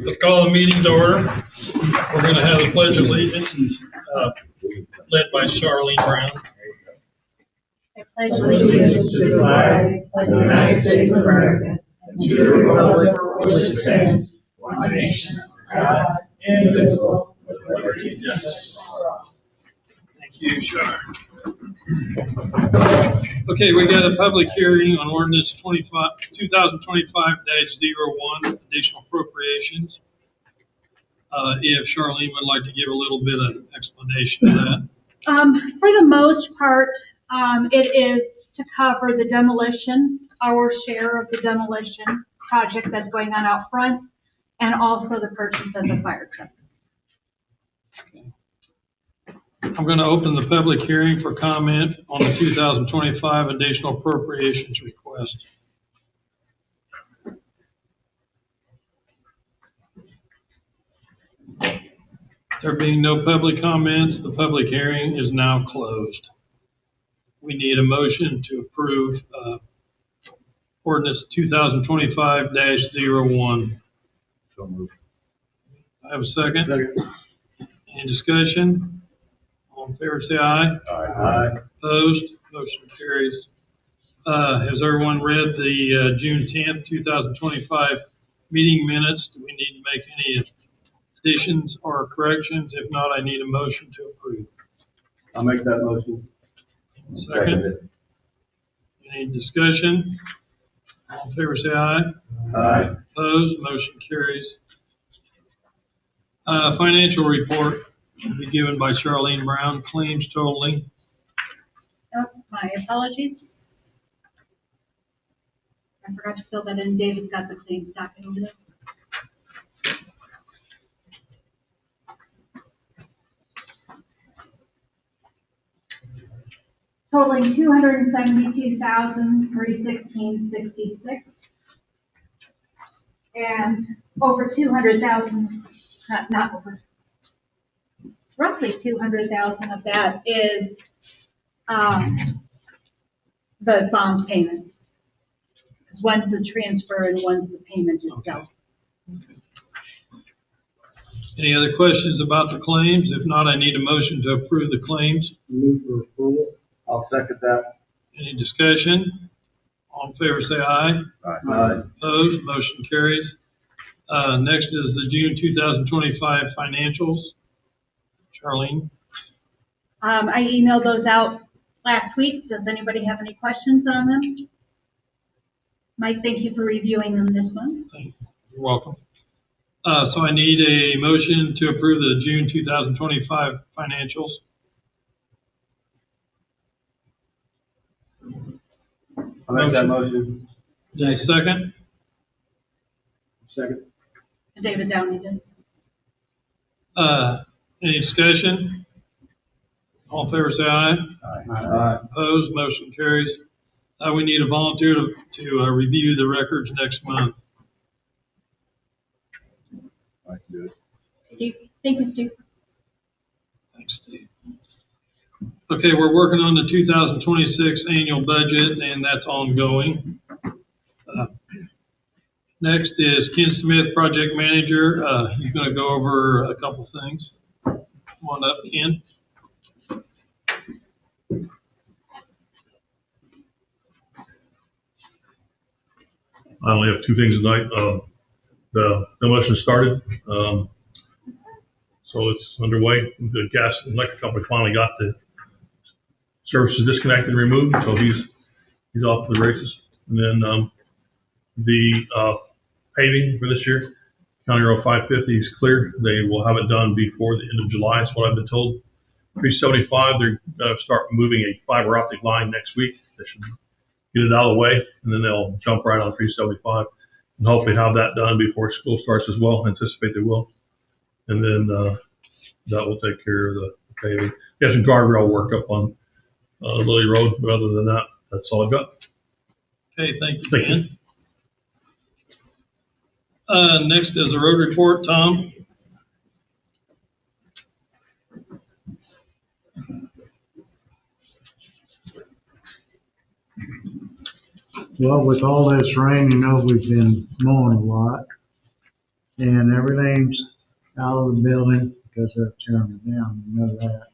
Let's call the meeting to order. We're going to have the Pledge of Allegiance led by Charlene Brown. I pledge allegiance to the flag of the United States of America and to the republic for which it stands, one nation, God, indivisible, with liberty and justice for all. Thank you, Char. Okay, we got a public hearing on ordinance 2025-01, additional appropriations. If Charlene would like to give a little bit of explanation of that. For the most part, it is to cover the demolition, our share of the demolition project that's going on out front, and also the purchase of the fire truck. I'm going to open the public hearing for comment on the 2025 additional appropriations request. There being no public comments, the public hearing is now closed. We need a motion to approve ordinance 2025-01. So moved. I have a second. Second. Any discussion? All in favor, say aye. Aye. Opposed? Motion carries. Has everyone read the June 10th, 2025 meeting minutes? Do we need to make any additions or corrections? If not, I need a motion to approve. I'll make that motion. Second. Any discussion? All in favor, say aye. Aye. Opposed? Motion carries. Financial report will be given by Charlene Brown. Claims totaling. Oh, my apologies. I forgot to fill that in. David's got the claims docket over there. Totaling $272,316.66, and over 200,000. Not over. Roughly 200,000 of that is the bond payment. Because one's the transfer and one's the payment itself. Okay. Any other questions about the claims? If not, I need a motion to approve the claims. Move for approval. I'll second that. Any discussion? All in favor, say aye. Aye. Opposed? Motion carries. Next is the June 2025 financials. Charlene? I emailed those out last week. Does anybody have any questions on them? Mike, thank you for reviewing them this month. You're welcome. So I need a motion to approve the June 2025 financials. I'll make that motion. Any second? Second. David Downey did. Any discussion? All in favor, say aye. Aye. Opposed? Motion carries. We need a volunteer to review the records next month. I can do it. Steve, thank you, Steve. Thanks, Steve. Okay, we're working on the 2026 annual budget, and that's ongoing. Next is Ken Smith, project manager. He's going to go over a couple things. Come on up, Ken. I only have two things tonight. The demolition started, so it's underway. The gas and electric company finally got the services disconnected and removed, so he's off to the races. And then the paving for this year, County Road 550 is clear. They will have it done before the end of July, is what I've been told. 375, they're going to start moving a fiber optic line next week. They should get it out of the way, and then they'll jump right on 375 and hopefully have that done before school starts as well. I anticipate they will. And then that will take care of the paving. We have some guardrail work up on Lily Road, but other than that, that's all I've got. Okay, thank you, Thank Ken. Next is the road report, Tom. Well, with all this rain, we've been mowing a lot. And everything's out of the building because they're tearing it down, you know that.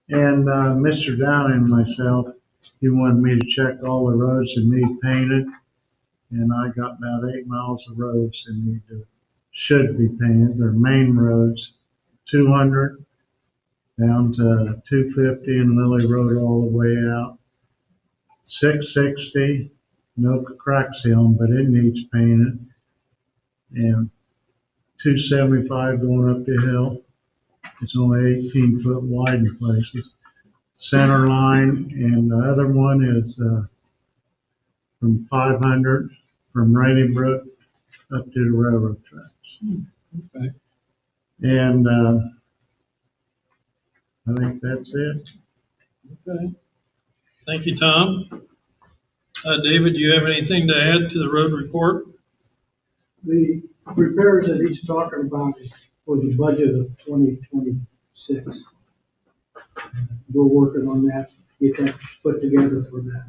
And, Mr. Downey and myself, he wanted me to check all the roads that need painted. And I got about 8 miles of roads that should be painted. They're main roads, 200 down to 250 and Lily Road all the way out. 660, no crack sealing, but it needs painted. And 275 going up the hill. It's only 18 foot wide in places. Center line, and the other one is from 500 from Rainy Brook up to the railroad tracks. Okay. And I think that's it. Okay. Thank you, Tom. David, do you have anything to add to the road report? The repairs that he's talking about is for the budget of 2026. We're working on that, get that put together for that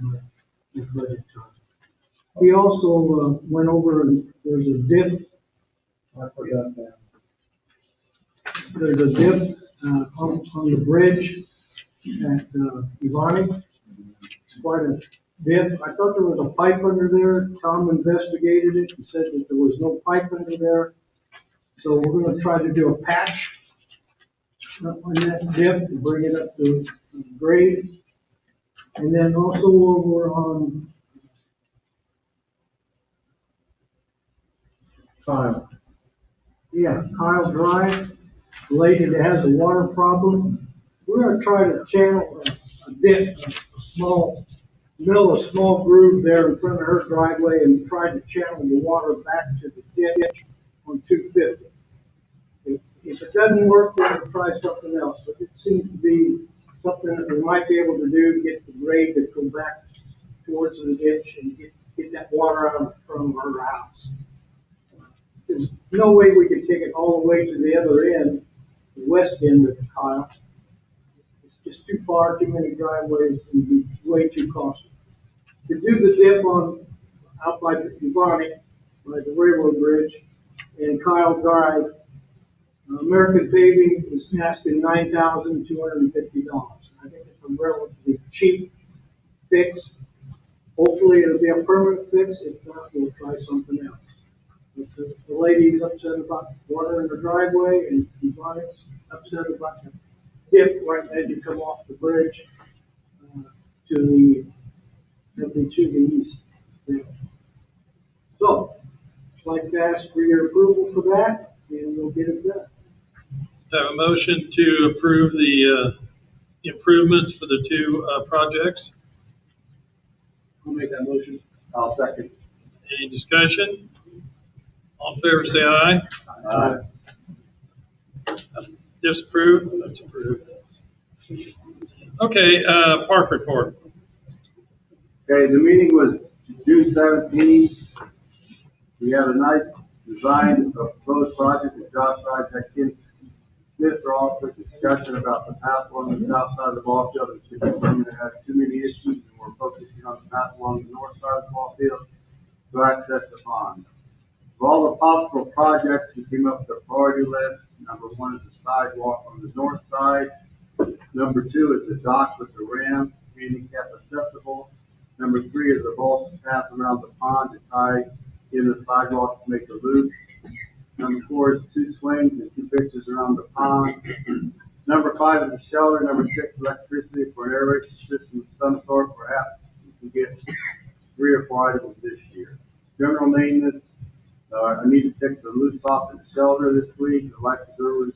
budget time. He also went over, and there's a dip. I forgot that. There's a dip on the bridge at Ivani. It's quite a dip. I thought there was a pipe under there. Tom investigated it and said that there was no pipe under there. So we're going to try to do a patch on that dip to bring it up to grade. And then also over on Kyle Drive, the lady that has a water problem. We're going to try to channel a dip, a small groove there in front of her driveway and try to channel the water back to the ditch on 250. If it doesn't work, we're going to try something else, but it seems to be something that we might be able to do to get the grade to go back towards the ditch and get that water out from her house. There's no way we could take it all the way to the other end, the west end of the Kyle. It's just too far, too many driveways, and be way too costly. To do the dip out by the Ivani, by the railroad bridge, and Kyle Drive, American Paving is asking $9,250. I think it's a relatively cheap fix. Hopefully it'll be a permanent fix. If not, we'll try something else. But the lady's upset about water in the driveway, and Ivani's upset about the dip right as you come off the bridge to the east. So, I'd like to ask for your approval for that, and we'll get it done. Have a motion to approve the improvements for the two projects. I'll make that motion. I'll second. Any discussion? All in favor, say aye. Disapprove? That's approved. Okay, park report. Okay, the meeting was June 17th. We had a nice design of proposed project that Josh Isaac, Kim Smith are all for discussion about the path along the south side of the ball field. It's determined to have too many issues, and we're focusing on the path along the north side of the ball field to access the pond. Of all the possible projects, we came up with a priority list. Number 1 is the sidewalk on the north side. Number 2 is the dock with the ramp, handicap accessible. Number 3 is the vault path around the pond to tie in the sidewalk to make a loop. Number 4 is 2 swings and 2 pitches around the pond. Number 5 is a shelter. Number 6, electricity for an aeration system of some sort. Perhaps we can get 3 or 4 items this year. General maintenance. I need to fix the loose off in the shelter this week. The life preservers,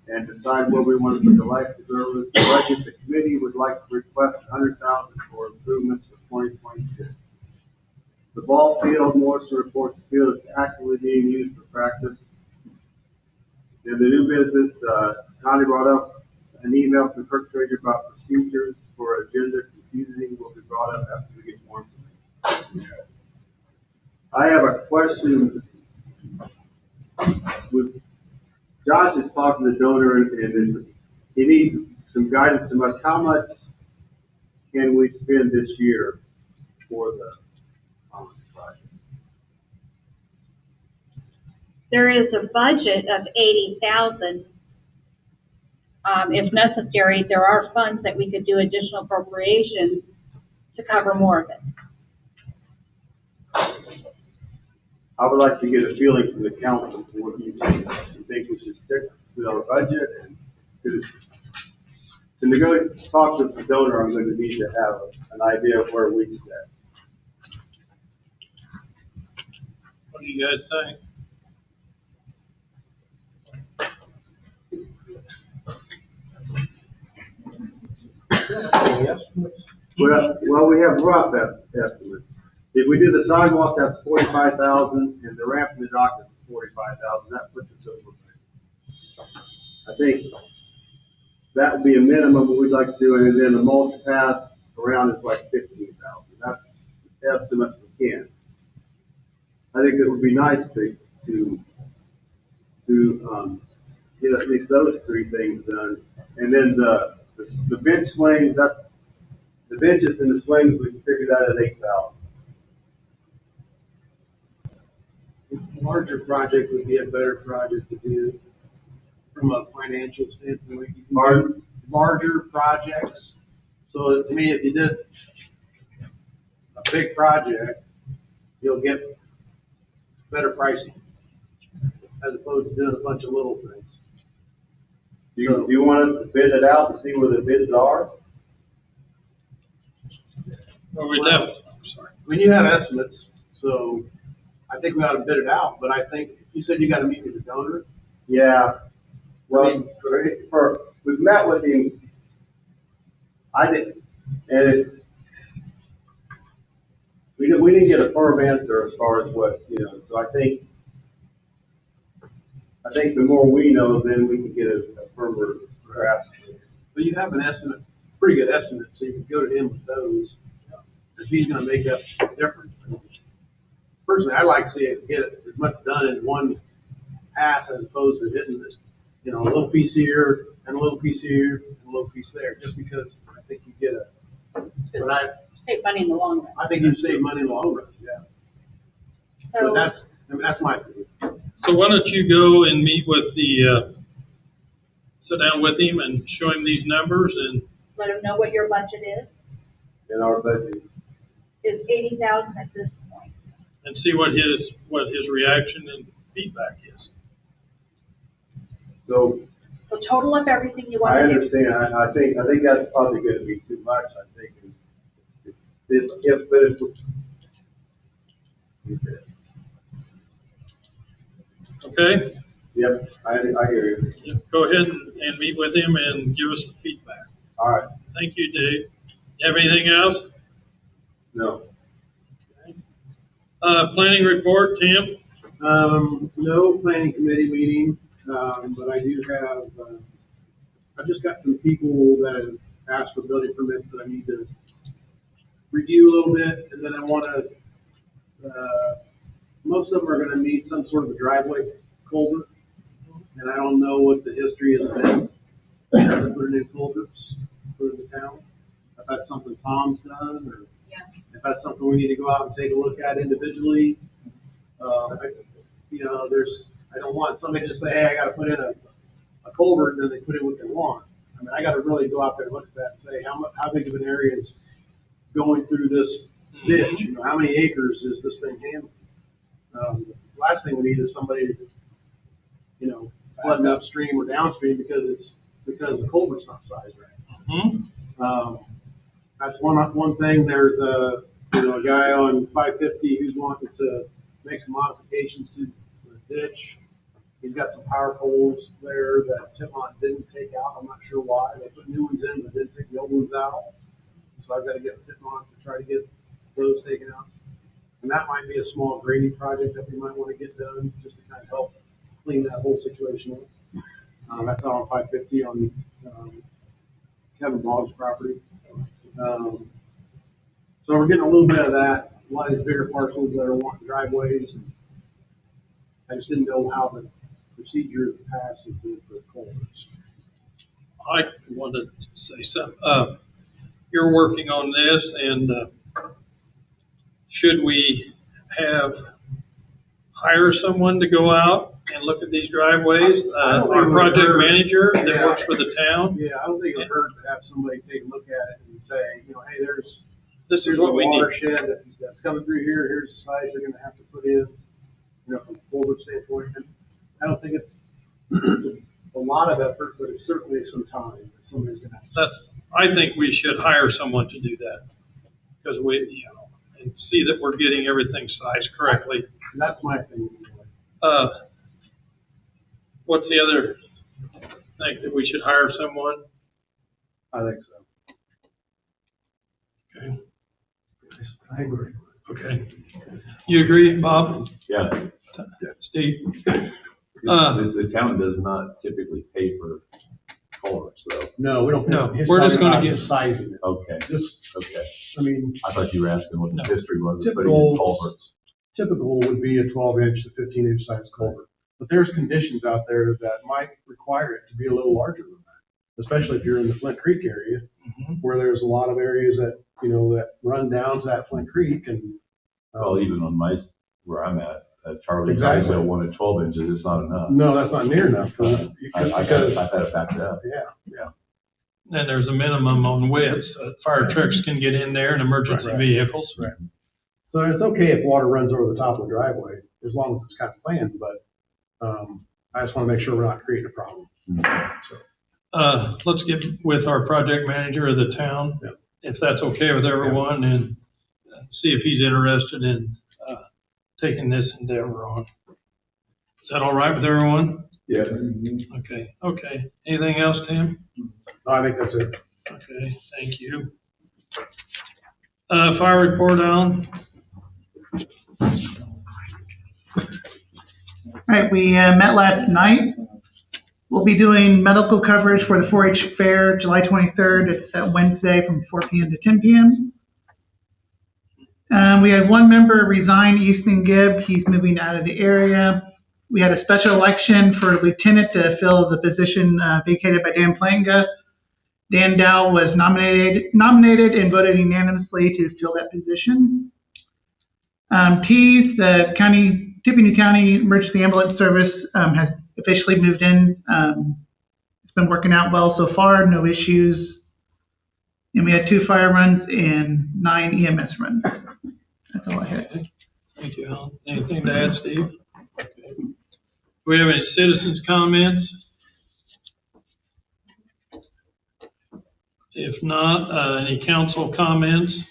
and decide where we want to put the life preservers. The budget, the committee would like to request $100,000 for improvements for 2026. The ball field, Morrison reports the field is actively being used for practice. And the new business, Connie brought up an email from Kirk Trader about procedures for agenda confusing will be brought up after we get more information. I have a question. Josh is talking to the donor, and he needs some guidance from us. How much can we spend this year for the project? There is a budget of 80,000. If necessary, there are funds that we could do additional appropriations to cover more of it. I would like to get a feeling from the council for what you think. You think we should stick to our budget and to talk with the donor, I'm going to need to have an idea of where we stand. What do you guys think? Well, we have rough estimates. If we do the sidewalk, that's 45,000, and the ramp and the dock is 45,000. That puts us over. I think that would be a minimum we'd like to do, and then the multi-path around is like 15,000. That's the estimates we can. I think it would be nice to get at least those three things done, and then the bench swings, the benches and the swings, we can figure that at 8,000. Larger project would be a better project to do from a financial standpoint. You can Pardon? do larger projects. So to me, if you did a big project, you'll get better pricing as opposed to doing a bunch of little things. Do you want us to bid it out to see where the bids are? Or we don't? I'm sorry. I mean, you have estimates, so I think we ought to bid it out, but I think, you said you got to meet with the donor. Yeah. Well, we've met with him. I didn't, and we didn't get a firm answer as far as what, so I think the more we know, then we can get a firmer grasp. But you have an estimate, pretty good estimate, so you can go to him with those, because he's gonna make up the difference. Personally, I like to see it get as much done in one pass as opposed to hitting this, a little piece here and a little piece here and a little piece there, just because I think you get Save money in the long run. I think you save money in the long run, yeah. So But that's my opinion. So why don't you go and meet with sit down with him and show him these numbers and let him know what your budget is. In our budget. Is 80,000 at this point. see what his reaction and feedback is. So So total up everything you I want to do. understand. I think that's probably going to be too much. I think Okay? Yep, I hear you. Yep, go ahead and meet with him and give us the feedback. All right. Thank you, Dave. You have anything else? No. Planning report, Tim? No planning committee meeting, but I do have, I've just got some people that have asked for building permits that I need to review a little bit, and then I want to, most of them are gonna need some sort of a driveway culvert, and I don't know what the history has been. To put in culverts for the town, if that's something Tom's done, or Yeah. if that's something we need to go out and take a look at individually. I don't want somebody to say, hey, I gotta put in a culvert, and then they put in what they want. I mean, I gotta really go out there and look at that and say, how big of an area is going through this ditch? How many acres is this thing handling? Last thing we need is somebody, flooding upstream or downstream because the culvert's not sized right. Mm-hmm. That's one thing. There's a guy on 550 who's wanting to make some modifications to the ditch. He's got some power poles there that Tipmont didn't take out. I'm not sure why. They put new ones in, but didn't take the old ones out. So I've got to get Tipmont to try to get those taken out. And that might be a small grading project that we might want to get done just to kind of help clean that whole situation up. That's out on 550 on Kevin Boggs' property. So we're getting a little bit of that. A lot of these bigger parcels that are wanting driveways. And I just didn't know how the procedure in the past has been for culverts. I wanted to say something. You're working on this, and should we hire someone to go out and look at these driveways. Our project manager that works for the town, Yeah, I don't think it would hurt to have somebody take a look at it and say, hey, there's this is what we need. watershed that's coming through here, here's the size you're gonna have to put in, from a forward standpoint. And I don't think it's a lot of effort, but it's certainly some time that somebody's gonna have to. I think we should hire someone to do that, because and see that we're getting everything sized correctly. That's my opinion. Anyway. What's the other thing, that we should hire someone? I think so. Okay. I agree. Okay. You agree, Bob? Yeah. Steve? The town does not typically pay for culverts, though. No, we don't. No, we're just gonna get sizing it. Okay, Just, okay. I mean, I thought you were asking what the No. history was of putting Typical- in culverts. typical would be a 12-inch to 15-inch size culvert. But there's conditions out there that might require it to be a little larger than that, especially if you're in the Flint Creek area, where there's a lot of areas that, that run down to that Flint Creek and. Well, even on where I'm at Charlie Exactly. Guy's wanted 12 inches, it's not enough. No, that's not near enough for, I've had it backed up. yeah. And there's a minimum on widths that fire trucks can get in there and emergency Right. vehicles. Right. So it's okay if water runs over the top of the driveway, as long as it's kind of planned, but, I just want to make sure we're not creating a problem. Let's get with our project manager of the town, Yeah. if that's okay with everyone, and see if he's interested in taking this endeavor on. Is that all right with everyone? Yes. Okay. Anything else, Tim? No, I think that's it. Okay, thank you. Fire report, Alan? All right, we met last night. We'll be doing medical coverage for the 4-H fair, July 23rd. It's that Wednesday from 4 p.m. to 10 p.m. We had one member resign, Easton Gibb. He's moving out of the area. We had a special election for lieutenant to fill the position vacated by Dan Plantinga. Dan Dow was nominated and voted unanimously to fill that position. TEAS, the Tippecanoe County Emergency Ambulance Service, has officially moved in. It's been working out well so far, no issues. And we had 2 fire runs and 9 EMS runs. That's all I had. Thank you, Alan. Anything to add, Steve? Okay. Do we have any citizens' comments? If not, any council comments?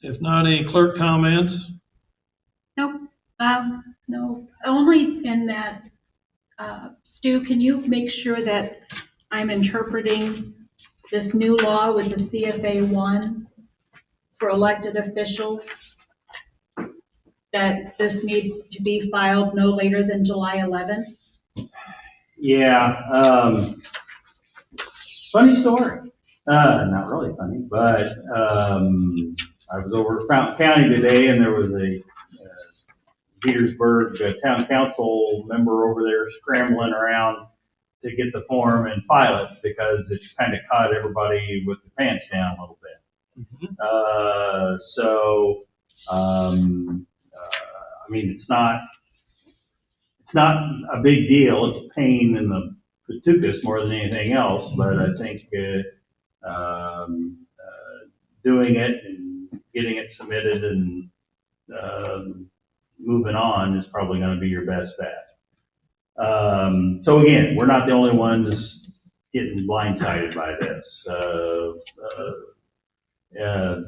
If not, any clerk comments? Nope, no, only in that, Stu, can you make sure that I'm interpreting this new law with the CFA 1 for elected officials? That this needs to be filed no later than July 11th? Yeah, funny story. Not really funny, but I was over Fountain County today, and there was a Petersburg town council member over there scrambling around to get the form and file it because it's kind of caught everybody with the pants down a little bit. I mean, it's not a big deal. It's a pain in the patukas more than anything else, but I think doing it and getting it submitted and moving on is probably going to be your best bet. So again, we're not the only ones getting blindsided by this.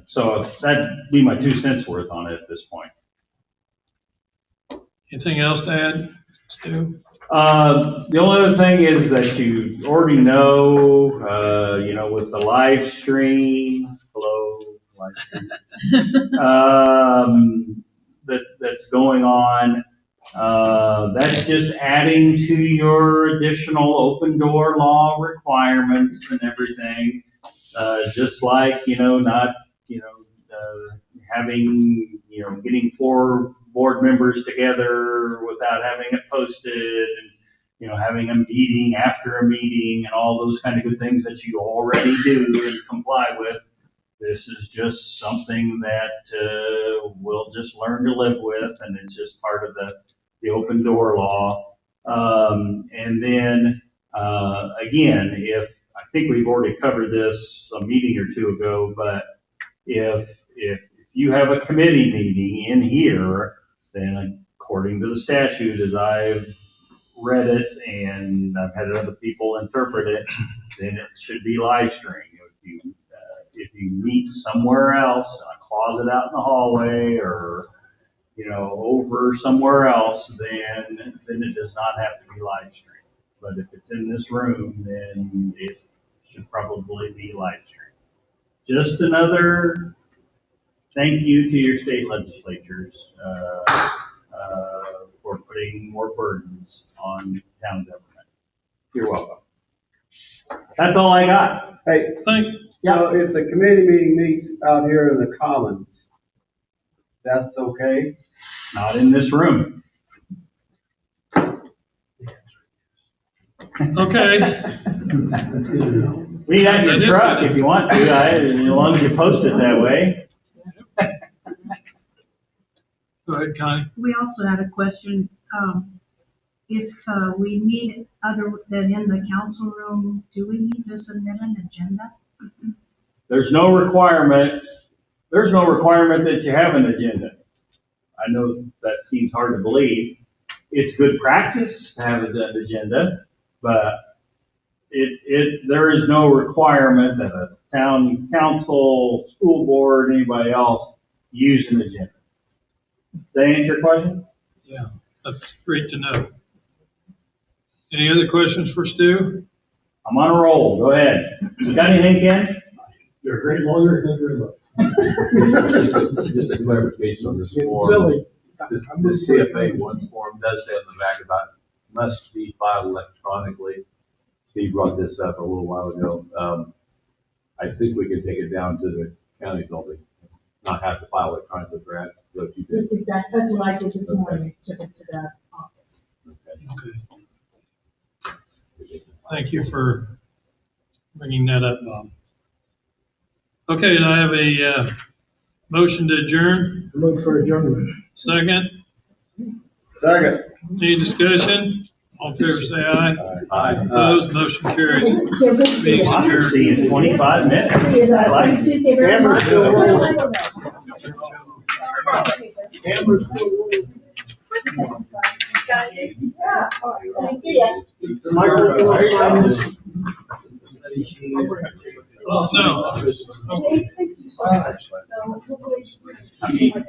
So that'd be my 2 cents worth on it at this point. Anything else to add, Stu? The only other thing is that you already know, with the live stream, live stream, that's going on. That's just adding to your additional open door law requirements and everything. Just like, having, getting 4 board members together without having it posted and, having a meeting after a meeting and all those kind of good things that you already do and comply with. This is just something that will you'll just learn to live with, and it's just part of the open door law. And then, again, I think we've already covered this a meeting or two ago, but if you have a committee meeting in here, then according to the statute, as I've read it and I've had other people interpret it, then it should be live streamed. If you meet somewhere else, in a closet out in the hallway, or over somewhere else, then it does not have to be live streamed. But if it's in this room, then it should probably be live streamed. Just another thank you to your state legislatures for putting more burdens on town government. You're welcome. That's all I got. Hey, Thank, so if the committee meeting meets out here in the Commons, that's okay? Not in this room. okay. We got your truck if you want to, as long as you post it that way. Go ahead, Connie. We also had a question, if we meet other than in the council room, do we need to submit an agenda? There's no requirement that you have an agenda. I know that seems hard to believe. It's good practice to have an agenda, but there is no requirement that a town council, school board, anybody else use an agenda. Does that answer your question? Yeah, that's great to know. Any other questions for Stu? I'm on a roll. Go ahead. You got anything, Ken? You're a great lawyer, thank you very much. Just a clarification on this form. Silly. This CFA 1 form does say on the back about must be filed electronically. Steve brought this up a little while ago. I think we can take it down to the county building, not have to file electronically, Brad. What you did. That's what I did this morning, took it to the office. Okay. Thank you for bringing that up, Bob. Okay, and I have a motion to adjourn. Look for adjournment. Second. Second. Any discussion? All in favor, say aye. Aye. Opposed, motion carries. Meeting adjourned. See you in 25 minutes. I like it. Tuesday, very much. Amber's See ya. No. So hopefully-